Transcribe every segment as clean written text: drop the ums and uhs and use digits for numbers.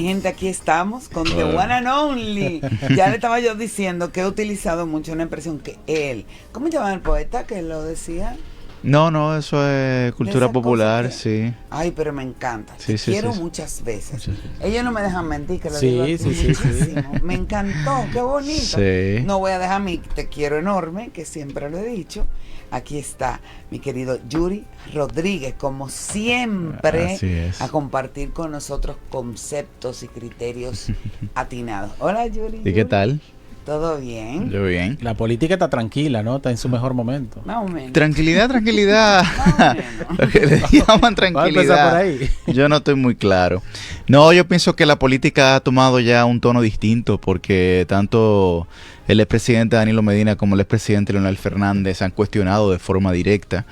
Gente, aquí estamos con The One and Only. Ya le estaba yo diciendo que he utilizado mucho una expresión que él, ¿cómo se llama el poeta que lo decía? No, eso es cultura popular, sí. Ay, pero me encanta. Sí, Te quiero sí. muchas veces. Ellos no me dejan mentir, que lo Sí, digo sí, muchísimo. Me encantó, qué bonito. Sí. No voy a dejar mi te quiero enorme, que siempre lo he dicho. Aquí está mi querido Yuri Rodríguez, como siempre, Así es. a compartir con nosotros conceptos y criterios atinados. Hola, Yuri. ¿Y qué tal? ¿Todo bien? Yo bien. La política está tranquila, ¿no? Está en su mejor momento. Más o menos. Tranquilidad. Más o menos. Lo que le llaman Vamos a empezar por tranquilidad. ahí. Yo no estoy muy claro. No, yo pienso que la política ha tomado ya un tono distinto porque tanto el expresidente Danilo Medina como el expresidente Leonel Fernández han cuestionado de forma directa,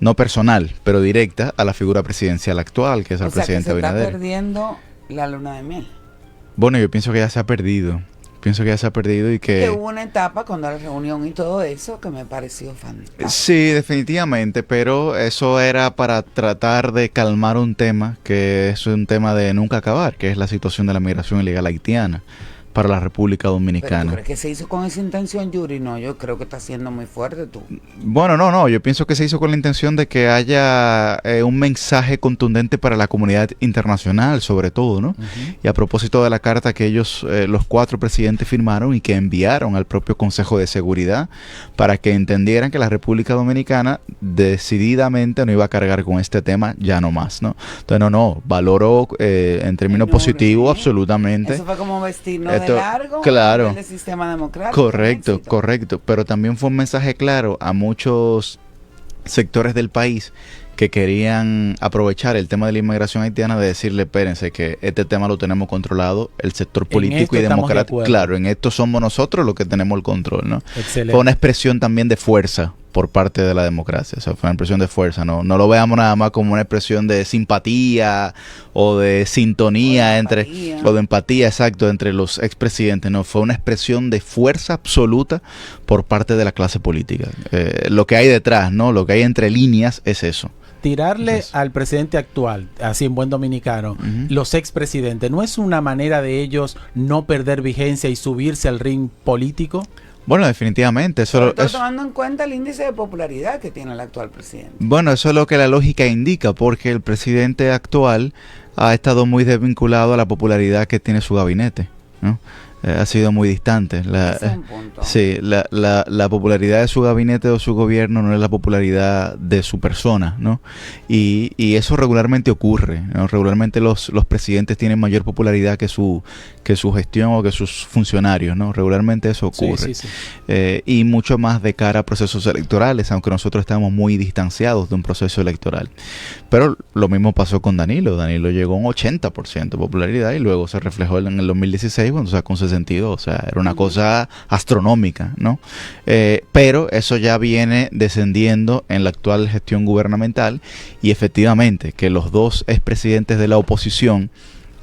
no personal, pero directa, a la figura presidencial actual, que es el O sea, que presidente se está Abinader. perdiendo la luna de miel. Bueno, yo pienso que ya se ha perdido. Pienso que ya se ha perdido y Que que... hubo una etapa cuando la reunión y todo eso que me pareció fantástico. Sí, definitivamente, pero eso era para tratar de calmar un tema que es un tema de nunca acabar, que es la situación de la migración ilegal haitiana para la República Pero ¿tú Dominicana. crees que se hizo con esa intención, Yuri? No, yo creo que está siendo muy fuerte tú. Bueno, no, yo pienso que se hizo con la intención de que haya un mensaje contundente para la comunidad internacional, sobre todo, ¿no? Y a propósito de la carta que ellos, los 4 presidentes firmaron y que enviaron al propio Consejo de Seguridad para que entendieran que la República Dominicana decididamente no iba a cargar con este tema ya no más, ¿no? Entonces, no, valoro en términos Enorme, positivos ¿eh? absolutamente. Eso fue como vestirnos de Esto, largo claro, del sistema democrático. correcto, pero también fue un mensaje claro a muchos sectores del país que querían aprovechar el tema de la inmigración haitiana de decirle, espérense que este tema lo tenemos controlado, el sector político y democrático, claro, en esto somos nosotros los que tenemos el control, ¿no? Excelente. Fue una expresión también de fuerza por parte de la democracia, o sea, fue una expresión de fuerza, no lo veamos nada más como una expresión de simpatía o de sintonía o de empatía, exacto, entre los expresidentes, no, fue una expresión de fuerza absoluta por parte de la clase política. Lo que hay detrás, ¿no? Lo que hay entre líneas es eso. Tirarle al presidente actual, así en buen dominicano, los expresidentes, ¿no es una manera de ellos no perder vigencia y subirse al ring político? Bueno, definitivamente. Eso tomando en cuenta el índice de popularidad que tiene el actual presidente. Bueno, eso es lo que la lógica indica, porque el presidente actual ha estado muy desvinculado a la popularidad que tiene su gabinete, ¿no? Ha sido muy distante. Ese es un punto. Sí, la popularidad de su gabinete o su gobierno no es la popularidad de su persona, ¿no? Y eso regularmente ocurre, ¿no? Regularmente los presidentes tienen mayor popularidad que su gestión o que sus funcionarios, ¿no? Regularmente eso ocurre. Sí. Y mucho más de cara a procesos electorales, aunque nosotros estamos muy distanciados de un proceso electoral. Pero lo mismo pasó con Danilo. Danilo llegó a un 80% de popularidad y luego se reflejó en el 2016 cuando sacó un 62%. O sea, era una cosa astronómica, ¿no? Pero eso ya viene descendiendo en la actual gestión gubernamental y efectivamente que los 2 expresidentes de la oposición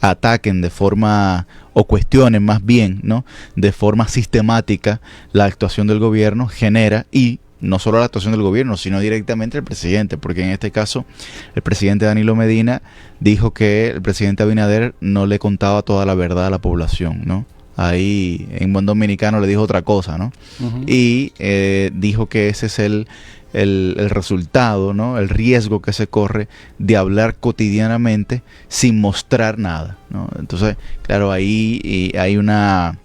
ataquen de forma, o cuestionen más bien, ¿no? De forma sistemática la actuación del gobierno genera, y no solo la actuación del gobierno, sino directamente el presidente, porque en este caso el presidente Danilo Medina dijo que el presidente Abinader no le contaba toda la verdad a la población, ¿no? Ahí en buen dominicano le dijo otra cosa, ¿no? Y dijo que ese es el resultado, ¿no? El riesgo que se corre de hablar cotidianamente sin mostrar nada, ¿no? Entonces, claro, ahí hay una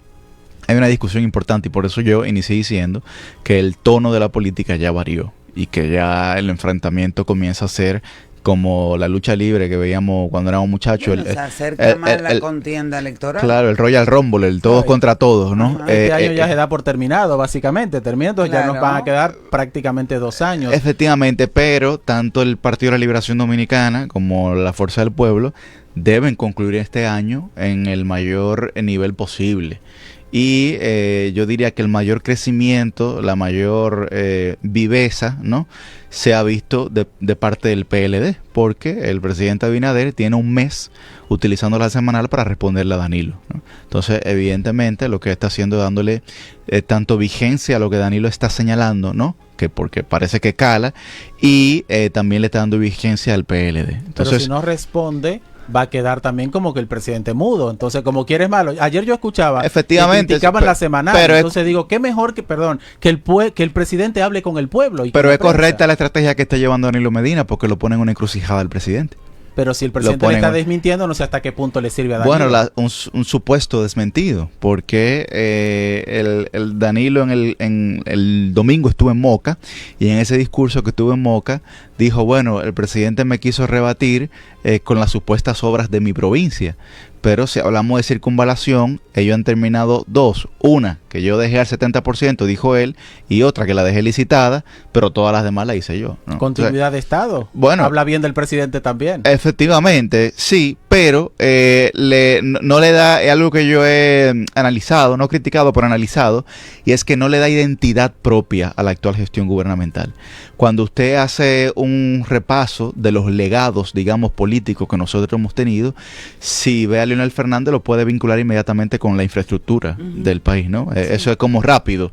discusión importante y por eso yo inicié diciendo que el tono de la política ya varió y que ya el enfrentamiento comienza a ser como la lucha libre que veíamos cuando éramos muchachos. Bueno, se acerca más la contienda electoral. Claro, el Royal Rumble, el todos contra todos, ¿no? Este año ya se da por terminado, básicamente. Entonces ya nos van a quedar prácticamente 2 años. Efectivamente, pero tanto el Partido de la Liberación Dominicana como la Fuerza del Pueblo deben concluir este año en el mayor nivel posible. Y yo diría que el mayor crecimiento, la mayor viveza, ¿no? Se ha visto de parte del PLD, porque el presidente Abinader tiene un mes utilizando la semanal para responderle a Danilo, ¿no? Entonces, evidentemente, lo que está haciendo es dándole tanto vigencia a lo que Danilo está señalando, ¿no? Que porque parece que cala, y también le está dando vigencia al PLD. Entonces, pero si no responde, va a quedar también como que el presidente mudo. Entonces, como quieres malo. Ayer yo escuchaba efectivamente, que criticaban la semanal. Pero entonces digo, qué mejor que el presidente hable con el pueblo. Pero es correcta la estrategia que está llevando Danilo Medina, porque lo pone en una encrucijada al presidente. Pero si el presidente le está desmintiendo, no sé hasta qué punto le sirve a Danilo. Bueno, un supuesto desmentido, porque el Danilo en el domingo estuvo en Moca, y en ese discurso que estuvo en Moca, dijo, bueno, el presidente me quiso rebatir con las supuestas obras de mi provincia. Pero si hablamos de circunvalación, ellos han terminado dos. Una, que yo dejé al 70%, dijo él, y otra que la dejé licitada, pero todas las demás la hice yo, ¿no? Continuidad de Estado. Bueno, habla bien del presidente también. Efectivamente, sí, pero no le da, es algo que yo he analizado, no criticado, pero analizado, y es que no le da identidad propia a la actual gestión gubernamental. Cuando usted hace un repaso de los legados, digamos, políticos que nosotros hemos tenido, si ve a Leonel Fernández lo puede vincular inmediatamente con la infraestructura del país, ¿no? Sí. Eso es como rápido.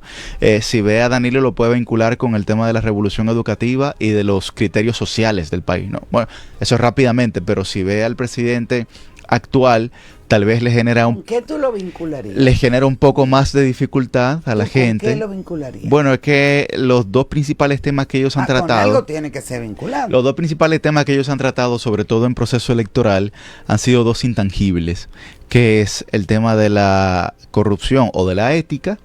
Si ve a Danilo lo puede vincular con el tema de la revolución educativa y de los criterios sociales del país, ¿no? Bueno, eso es rápidamente, pero si ve al presidente actual, tal vez le genera ¿Con qué tú lo vincularías? Le genera un poco más de dificultad a la gente. ¿Con qué lo vincularías? Bueno, es que los dos principales temas que ellos han tratado... Con algo tiene que ser vinculado. Los dos principales temas que ellos han tratado, sobre todo en proceso electoral, han sido dos intangibles, que es el tema de la corrupción o de la ética,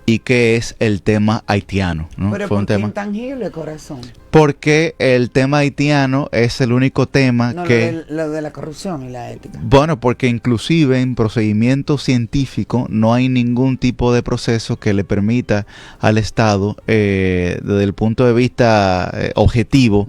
y que es el tema haitiano, ¿no? Pero ¿por qué intangible, corazón? Porque el tema haitiano es el único tema que... Lo de la corrupción y la ética. Bueno, porque inclusive en procedimiento científico no hay ningún tipo de proceso que le permita al Estado, desde el punto de vista objetivo,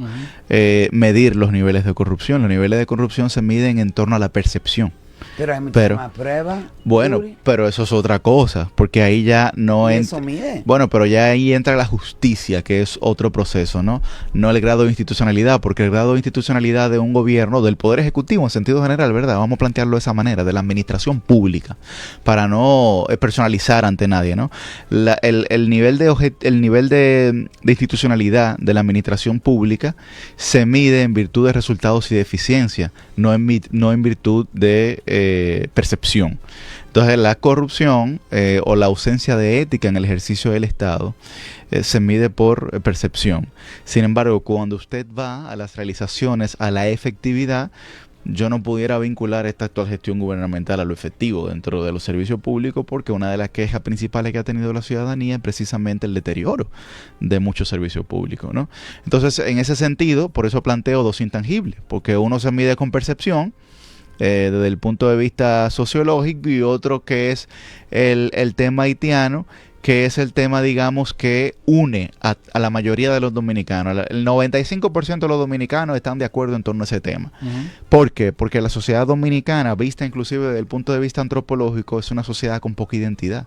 medir los niveles de corrupción. Los niveles de corrupción se miden en torno a la percepción. Pero hay muchas más pruebas. Bueno, pero eso es otra cosa, porque ahí ya no entra. Bueno, pero ya ahí entra la justicia, que es otro proceso, ¿no? No el grado de institucionalidad, porque el grado de institucionalidad de un gobierno, del poder ejecutivo en sentido general, ¿verdad? Vamos a plantearlo de esa manera, de la administración pública, para no personalizar ante nadie, ¿no? El nivel de institucionalidad de la administración pública se mide en virtud de resultados y de eficiencia, no en virtud de percepción. Entonces la corrupción o la ausencia de ética en el ejercicio del Estado se mide por percepción. Sin embargo, cuando usted va a las realizaciones, a la efectividad, yo no pudiera vincular esta actual gestión gubernamental a lo efectivo dentro de los servicios públicos, porque una de las quejas principales que ha tenido la ciudadanía es precisamente el deterioro de muchos servicios públicos, ¿no? Entonces, en ese sentido, por eso planteo dos intangibles, porque uno se mide con percepción, desde el punto de vista sociológico, y otro que es el tema haitiano, que es el tema, digamos, que une a la mayoría de los dominicanos. El 95% de los dominicanos están de acuerdo en torno a ese tema. ¿Por qué? Porque la sociedad dominicana, vista inclusive desde el punto de vista antropológico, es una sociedad con poca identidad.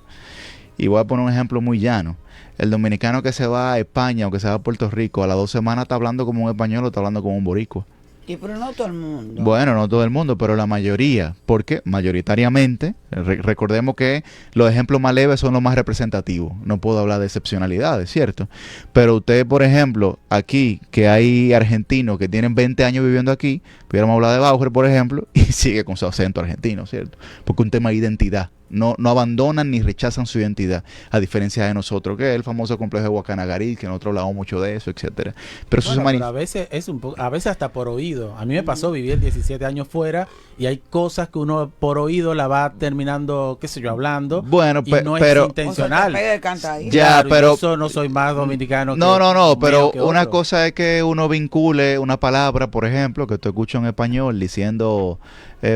Y voy a poner un ejemplo muy llano. El dominicano que se va a España o que se va a Puerto Rico, a las 2 semanas está hablando como un español o está hablando como un boricua. Pero no todo el mundo. Bueno, no todo el mundo, pero la mayoría, porque mayoritariamente, recordemos que los ejemplos más leves son los más representativos. No puedo hablar de excepcionalidades, ¿cierto? Pero usted, por ejemplo, aquí, que hay argentinos que tienen 20 años viviendo aquí, pudiéramos hablar de Bauer, por ejemplo, y sigue con su acento argentino, ¿cierto? Porque es un tema de identidad. No abandonan ni rechazan su identidad, a diferencia de nosotros, que es el famoso complejo de Guacanagarí, que nosotros hablamos mucho de eso, etcétera. Pero eso pero a veces es a veces hasta por oído. A mí me pasó vivir 17 años fuera y hay cosas que uno por oído la va terminando, qué sé yo, hablando. Bueno, y no es intencional. Ya, claro, pero eso no soy más dominicano. No, pero una cosa es que uno vincule una palabra, por ejemplo, que tú escuchas en español diciendo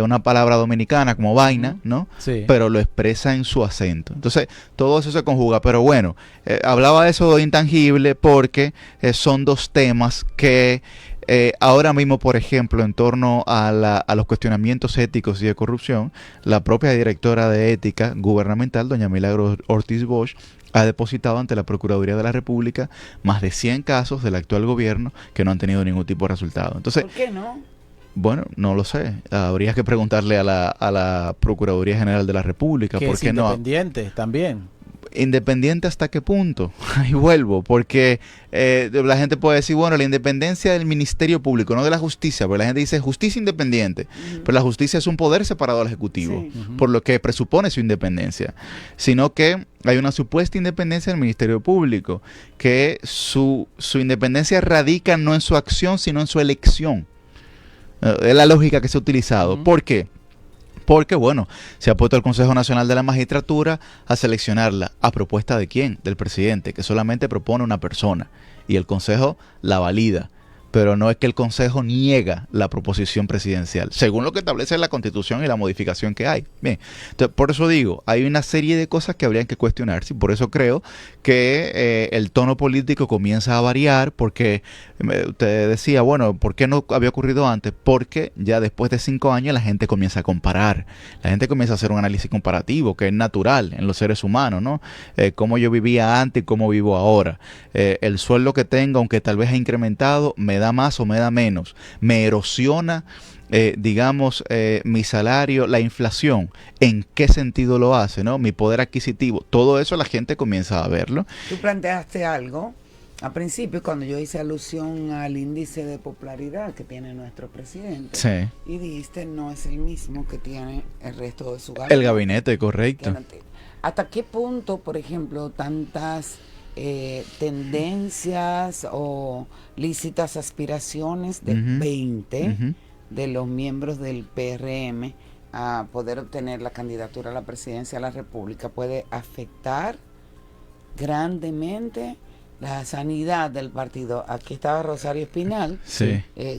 una palabra dominicana como vaina, ¿no? Sí. Pero lo expresa en su acento. Entonces, todo eso se conjuga. Pero bueno, hablaba de eso de intangible porque son dos temas que ahora mismo, por ejemplo, en torno a los cuestionamientos éticos y de corrupción, la propia directora de ética gubernamental, doña Milagros Ortiz Bosch, ha depositado ante la Procuraduría de la República más de 100 casos del actual gobierno que no han tenido ningún tipo de resultado. Entonces, ¿por qué no? Bueno, no lo sé. Habría que preguntarle a la Procuraduría General de la República. Que ¿Por es qué no? Independiente también. ¿Independiente hasta qué punto? Ahí vuelvo, porque la gente puede decir, bueno, la independencia del Ministerio Público, no de la justicia, porque la gente dice justicia independiente, pero la justicia es un poder separado del Ejecutivo, por lo que presupone su independencia, sino que hay una supuesta independencia del Ministerio Público, que su independencia radica no en su acción, sino en su elección. Es la lógica que se ha utilizado. ¿Por qué? Porque, bueno, se ha puesto el Consejo Nacional de la Magistratura a seleccionarla. ¿A propuesta de quién? Del presidente, que solamente propone una persona. Y el Consejo la valida. Pero no es que el Consejo niega la proposición presidencial, según lo que establece la Constitución y la modificación que hay. Bien, entonces, por eso digo, hay una serie de cosas que habrían que cuestionarse, y por eso creo que el tono político comienza a variar, porque usted decía, bueno, ¿por qué no había ocurrido antes? Porque ya después de 5 años la gente comienza a comparar, la gente comienza a hacer un análisis comparativo, que es natural en los seres humanos, ¿no? Cómo yo vivía antes y cómo vivo ahora. El sueldo que tengo, aunque tal vez ha incrementado, me da más o me da menos, me erosiona, digamos, mi salario, la inflación, ¿en qué sentido lo hace, no? Mi poder adquisitivo, todo eso la gente comienza a verlo. Tú planteaste algo al principio cuando yo hice alusión al índice de popularidad que tiene nuestro presidente. Sí. Y dijiste no es el mismo que tiene el resto de su gabinete. El gabinete, correcto. ¿Hasta qué punto, por ejemplo, tantas tendencias o lícitas aspiraciones de 20 de los miembros del PRM a poder obtener la candidatura a la presidencia de la República puede afectar grandemente la sanidad del partido? Aquí estaba Rosario Espinal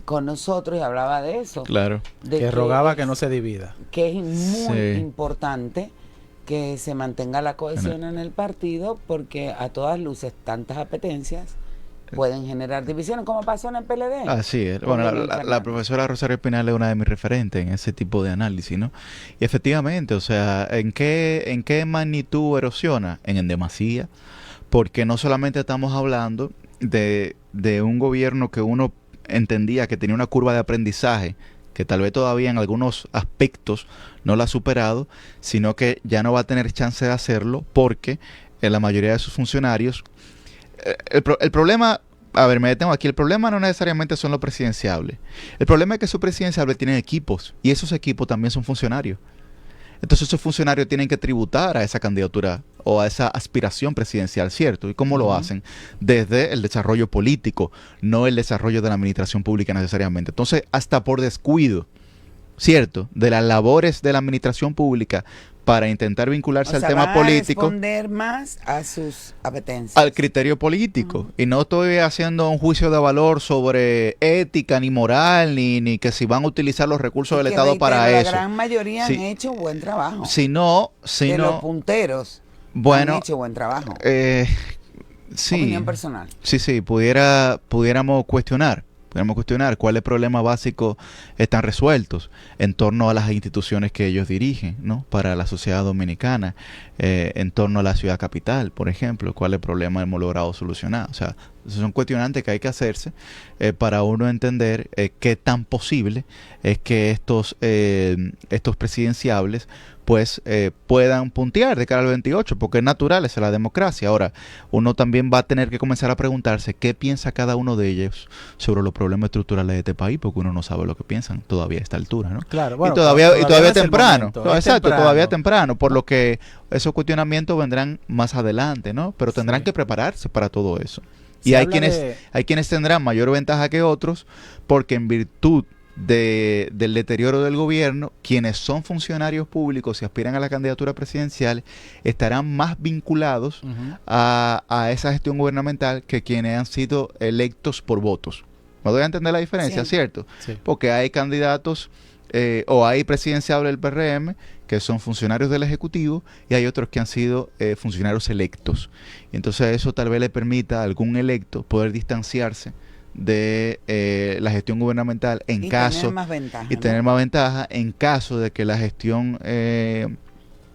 con nosotros y hablaba de eso. Claro. De que rogaba que no se divida. Que es muy importante que se mantenga la cohesión en el partido, porque a todas luces tantas apetencias pueden generar divisiones, como pasó en el PLD. Así es. Bueno, la profesora Rosario Espinal es una de mis referentes en ese tipo de análisis, ¿no? Y efectivamente, o sea, ¿en qué magnitud erosiona? En demasía, porque no solamente estamos hablando de un gobierno que uno entendía que tenía una curva de aprendizaje, que tal vez todavía en algunos aspectos no la ha superado, sino que ya no va a tener chance de hacerlo porque la mayoría de sus funcionarios... El problema, a ver, me detengo aquí, el problema no necesariamente son los presidenciables. El problema es que esos presidenciables tienen equipos y esos equipos también son funcionarios. Entonces esos funcionarios tienen que tributar a esa candidatura o a esa aspiración presidencial, ¿cierto? ¿Y cómo lo hacen? Desde el desarrollo político, no el desarrollo de la administración pública necesariamente. Entonces, hasta por descuido, ¿cierto?, de las labores de la administración pública para intentar vincularse al tema político. Responder más a sus apetencias. Al criterio político. Y no estoy haciendo un juicio de valor sobre ética, ni moral, ni que si van a utilizar los recursos del Estado para eso. La gran mayoría han hecho buen trabajo. Si no, los punteros han hecho buen trabajo. Sí. Opinión personal. Sí, pudiéramos cuestionar cuáles problemas básicos están resueltos en torno a las instituciones que ellos dirigen, ¿no? Para la sociedad dominicana, en torno a la ciudad capital, por ejemplo, cuáles problemas hemos logrado solucionar. O sea, son cuestionantes que hay que hacerse para uno entender qué tan posible es que estos presidenciables pues puedan puntear de cara al 28, porque es natural, es la democracia. Ahora, uno también va a tener que comenzar a preguntarse qué piensa cada uno de ellos sobre los problemas estructurales de este país, porque uno no sabe lo que piensan todavía a esta altura, ¿no? Claro, bueno, y todavía es temprano. Exacto, todavía es temprano, por lo que esos cuestionamientos vendrán más adelante, ¿no? Pero tendrán que prepararse para todo eso. Y hay quienes tendrán mayor ventaja que otros, porque en virtud del deterioro del gobierno, quienes son funcionarios públicos y aspiran a la candidatura presidencial estarán más vinculados a esa gestión gubernamental que quienes han sido electos por votos. ¿Me doy a entender la diferencia, cierto? Sí. Porque hay candidatos o hay presidenciables del PRM que son funcionarios del Ejecutivo y hay otros que han sido funcionarios electos. Y entonces eso tal vez le permita a algún electo poder distanciarse de la gestión gubernamental tener más ventaja en caso de que la gestión de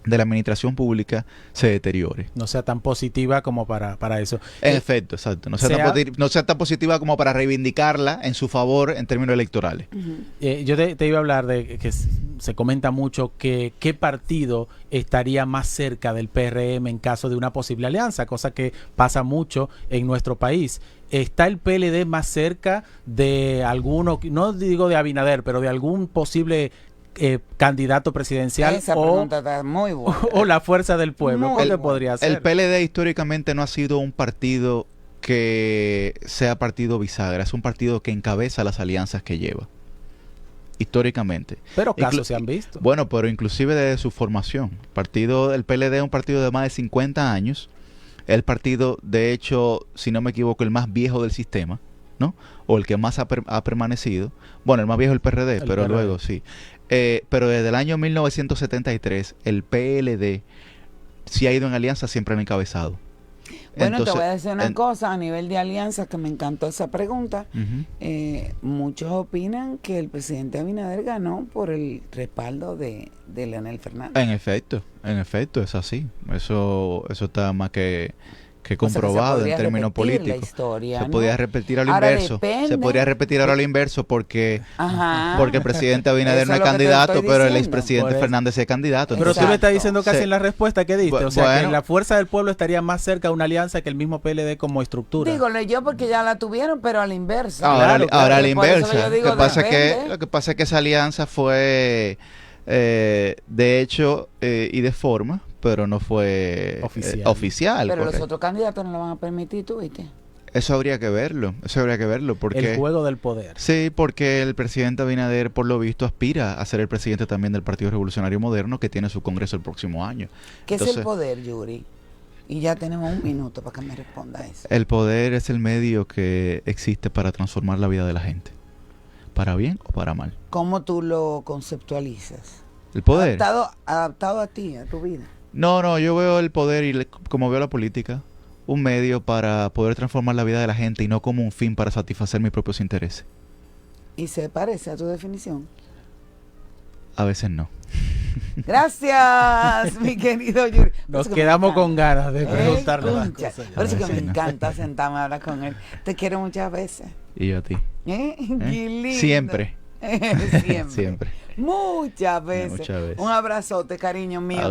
la administración pública se deteriore. No sea tan positiva como para eso. En efecto, exacto. No sea tan positiva como para reivindicarla en su favor en términos electorales. Yo te iba a hablar de que se comenta mucho que qué partido estaría más cerca del PRM en caso de una posible alianza, cosa que pasa mucho en nuestro país. ¿Está el PLD más cerca de alguno, no digo de Abinader, pero de algún posible candidato presidencial? Esa pregunta está muy buena. O la Fuerza del Pueblo? ¿Qué podría ser? El PLD históricamente no ha sido un partido que sea partido bisagra, es un partido que encabeza las alianzas que lleva. Históricamente. Pero casos se han visto. Bueno, pero inclusive desde su formación. El PLD es un partido de más de 50 años. El partido, de hecho, si no me equivoco, el más viejo del sistema, ¿no? O el que más ha permanecido. Bueno, el más viejo es el PRD, pero PRD. Luego sí. Pero desde el año 1973, el PLD, si ha ido en alianza, siempre han encabezado. Bueno, entonces, te voy a decir una cosa a nivel de alianza que me encantó esa pregunta. Muchos opinan que el presidente Abinader ganó por el respaldo de Leonel Fernández. En efecto, es así. Eso está más que comprobado en términos políticos. Se podría repetir a lo inverso. Se podría repetir ahora a lo inverso porque el presidente Abinader no es candidato, pero el expresidente Fernández es candidato. Pero tú le estás diciendo casi en la respuesta que diste. O sea, que la Fuerza del Pueblo estaría más cerca de una alianza que el mismo PLD como estructura. Dígole yo porque ya la tuvieron, pero a la inversa. Ahora a la inversa. Lo que pasa es que esa alianza fue de hecho y de forma, pero no fue oficial. Pero los otros candidatos no lo van a permitir, ¿tú viste? Eso habría que verlo, porque... El juego del poder. Sí, porque el presidente Abinader, por lo visto, aspira a ser el presidente también del Partido Revolucionario Moderno, que tiene su congreso el próximo año. ¿Qué es el poder, Yuri? Y ya tenemos un minuto para que me responda eso. El poder es el medio que existe para transformar la vida de la gente, para bien o para mal. ¿Cómo tú lo conceptualizas? El poder. Adaptado a ti, a tu vida. No, yo veo el poder y como veo la política, un medio para poder transformar la vida de la gente y no como un fin para satisfacer mis propios intereses. ¿Y se parece a tu definición? A veces no. Gracias, mi querido Yuri. Nos quedamos con ganas de preguntarle las cosas. Por eso que me encanta sentarme a hablar con él. Te quiero muchas veces. Y yo a ti. Qué lindo. Siempre. Siempre. Muchas veces. Un abrazote, cariño mío.